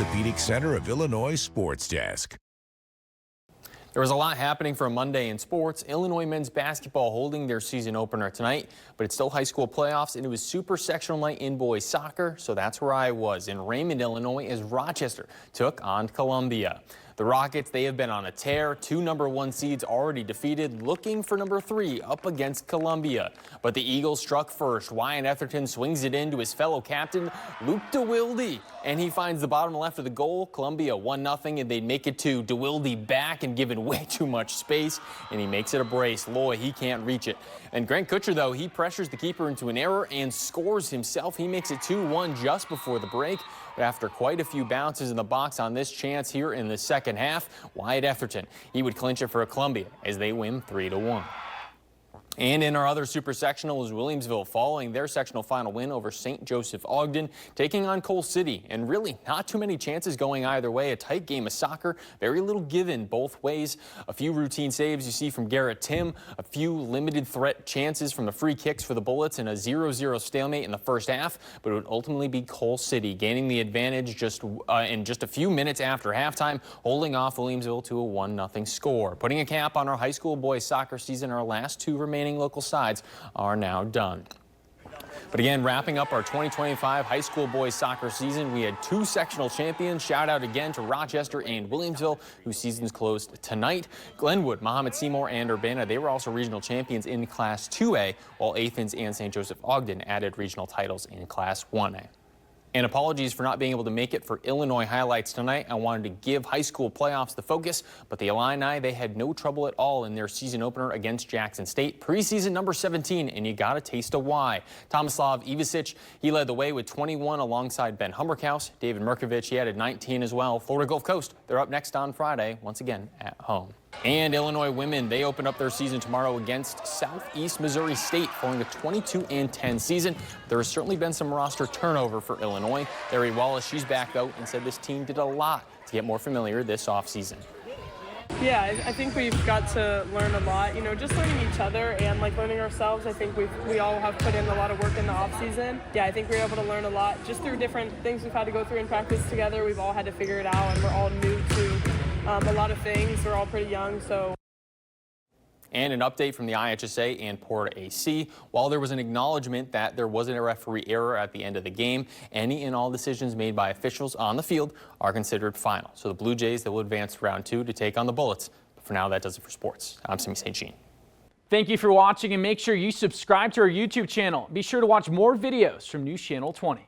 orthopedic center of Illinois Sports Desk. There was a lot happening for a Monday in sports. Illinois men's basketball holding their season opener tonight, but it's still high school playoffs, and it was super sectional night in boys soccer, so that's where I was in Raymond, Illinois, as Rochester took on Columbia. The Rockets, they have been on a tear. 2 #1 seeds already defeated, looking for #3 up against Columbia. But the Eagles struck first. Wyatt Etherton swings it in to his fellow captain, Luke DeWilde, and he finds the bottom left of the goal. Columbia 1-0, and they make it to DeWilde back and given way too much space, and he makes it a brace. Loy, he can't reach it. And Grant Kutcher, though, he pressures the keeper into an error and scores himself. He makes it 2-1 just before the break. But after quite a few bounces in the box on this chance here in the second half, Wyatt Etherton, he would clinch it for Columbia as they win 3-1. And in our other super sectional is Williamsville following their sectional final win over St. Joseph Ogden, taking on Coal City. And really not too many chances going either way. A tight game of soccer, very little given both ways. A few routine saves you see from Garrett Tim, a few limited threat chances from the free kicks for the Bullets, and a 0-0 stalemate in the first half. But it would ultimately be Coal City gaining the advantage in just a few minutes after halftime, holding off Williamsville to a 1-0 score. Putting a cap on our high school boys soccer season, our last 2 remaining local sides are now done. But again, wrapping up our 2025 high school boys soccer season, we had 2 sectional champions. Shout out again to Rochester and Williamsville, whose seasons closed tonight. Glenwood, Mohammed Seymour, and Urbana, they were also regional champions in Class 2A, while Athens and St. Joseph Ogden added regional titles in Class 1A. And apologies for not being able to make it for Illinois highlights tonight. I wanted to give high school playoffs the focus, but the Illini, they had no trouble at all in their season opener against Jackson State. Preseason number 17, and you got a taste of why. Tomislav Ivicic, he led the way with 21 alongside Ben Humberkaus. David Merkovich, he added 19 as well. Florida Gulf Coast, they're up next on Friday, once again at home. And Illinois women, they open up their season tomorrow against Southeast Missouri State following a 22-10 season. There has certainly been some roster turnover for Illinois. Larry Wallace, she's back though, and said this team did a lot to get more familiar this offseason. Yeah, I think we've got to learn a lot, just learning each other and learning ourselves. I think we all have put in a lot of work in the off season. Yeah, I think we're able to learn a lot just through different things we've had to go through in practice together. We've all had to figure it out, and we're all new to a lot of things. We're all pretty young, so. And an update from the IHSA and Port AC. While there was an acknowledgement that there wasn't a referee error at the end of the game, any and all decisions made by officials on the field are considered final. So the Blue Jays, they will advance to round 2 to take on the Bullets. But for now, that does it for sports. I'm Simi St. Jean. Thank you for watching, and make sure you subscribe to our YouTube channel. Be sure to watch more videos from News Channel 20.